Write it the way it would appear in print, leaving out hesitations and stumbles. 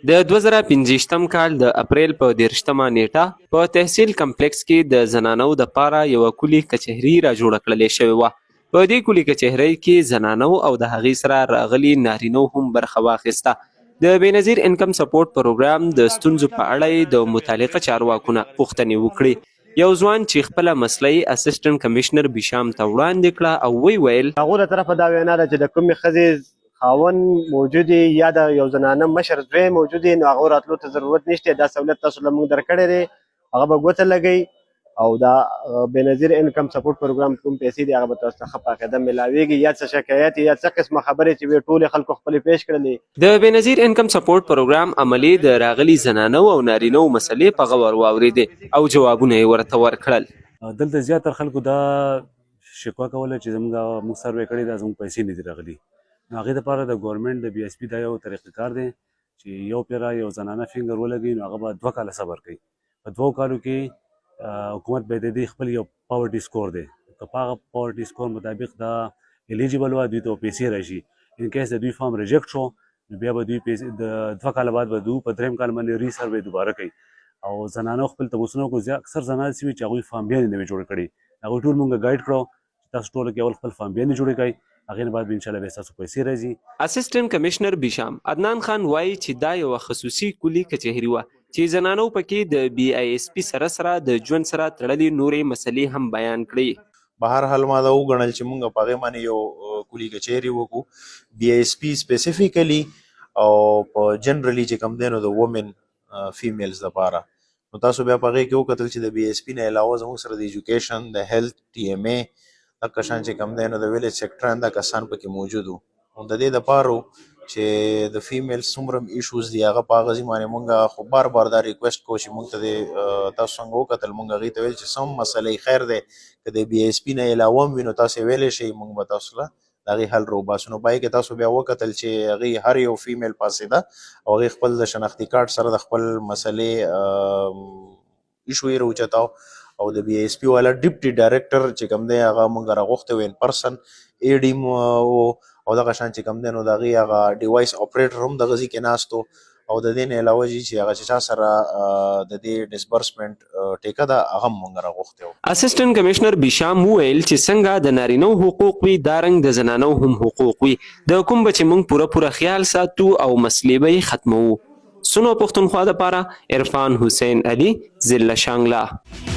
د 2015م کال د اپریل په 13مه نیټه په تحصیل کمپلیکس کې د زنانو د پاره یوه کلي کچهري را جوړه کړلې شوې وه. په دې کلي کچهرۍ کې زنانو او د هغې سره راغلي نارینو هم برخه واخیسته. د بېنظیر انکم سپورټ پروګرام د ستونزو په اړه یې د متعلقه چارواکو نه پوښتنې وکړې. یو ځوان چې خپله مسله یې اسسټنټ کمیشنر بیشام ته وړاندې کړه او ویې ویل هغو له طرفه دا وینا ده چې د کومې ښځې خاوند موجود یا د یو زنانه مشر زوی موجود نو هغو راتلو ته ضرورت نشته. دا سهولت تاسو له موږ درکړی دی، هغه به ګوته لګوي او دا بېنظیر انکم سپورټ پروګرام کوم پیسې دي هغه به تاسو ته ښه په عقیده میلاویږي. یا څه شکایت یا څه قسمه خبرې چې وي ټولې خلکو خپلې پیش کړلې. د بېنظیر انکم سپورټ پروګرام عملي د راغلي زنانو او نارینو مسلې په غور واورېدې او جوابونه یې ورته ورکړل. دلته زیاتره خلکو دا شکوه کوله چې موږ سروې کړې ده، زموږ پیسې نه دي راغلي. نو هغې دپاره د ګورنمنټ د بي اس پي دا یو طریقه کار دی چې یو پیره یو زنانه فنګر ولګوي نو هغه به 2 کاله صبر کوي. په 2 کالو کې حکومت به د دې خپل یو پاورټي سکور دی، که په هغه پاورټي سکور مطابق دا الیجیبل وه دوی ته پیسې راشي. ان کیس د دوی فارم ریجیکټ شو نو بیا به دوی پیسې د 2 کاله بعد به دوی په 3م کال باندې ری سروې دوباره کوي. او زنانو خپل تپوسونه وکړو. اکثر زنانه داسې وي چې هغوی فارم بیا نه وي جوړ کړي. هغوی ټول موږ ګایډ کړو چې تاسو ټولو کې اول خپل فارم بیا نه جوړې کوئ، هغې نه بعد به انشاءالله بیا ستاسو پیسې راځي. اسسټنټ کمیشنر بیشام عدنان خان وایي چې دا یوه خصوصي کلي کچهري وه چې زنانو پکې د بي آی اس پي سره د ژوند سره تړلې نورې مسلې هم بیان کړې. به هر حال ما دا وګڼل چې موږ په هغې باندې یو کلي کچهري وکړو بي آی اس پي سپیسیفیکلی او په جنرالي چې کوم دی نو د وومن فیمیلز دپاره. نو تاسو بیا په هغې کې وکتل چې د بي ایس پي نه علاوه زموږ سره د ایجوکیشن، د هیلث، ټي ایم ای دا کسان چې کوم دی نو د ویلیج سیکټر هم دا کسان پکې موجود وو. نو د دې دپاره چې د فیمیلز څومره هم ایشوز دي هغه په هغه ځای باندې موږ خو بار بار دا ریکویسټ کوو چې موږ ته د تاسو څنګه وکتل موږ هغې ته ویل چې سم مسلې خیر دی که د بي ایس پي نه علاوه هم وي نو تاسو یې ویلی شئ، موږ به تاسو له د هغې حل راوباسو. نو په هغې کې تاسو بیا وکتل چې هغې هر یو فیمیل پاسېده او هغې خپل د شناختي کارډ سره د خپل مسلې ایشو یې راوچتاو او د بي ایس پي والا ډیپټي ډایرکټر چې کوم دی هغه موږ راغوښتی و ان پرسن اے ډي او دغه شان چې کوم دی نو د هغې هغه ډیوایس اپریټر هم دغه ځای کې ناست و او د دې نه علاوه چې هغه چې چا سره د دې ډسبرسمنټ ټیکه ده هغه هم موږ راغوښتی و. اسسټنټ کمیشنر بیشام وویل چې څنګه د نارینو حقوق وي دارنګ د زنانو هم حقوق وي، د کوم به چې موږ پوره خیال ساتو او مسلې به یې ختموو. سنو پښتونخوا دپاره عرفان حسین علي، ضلع شانګله.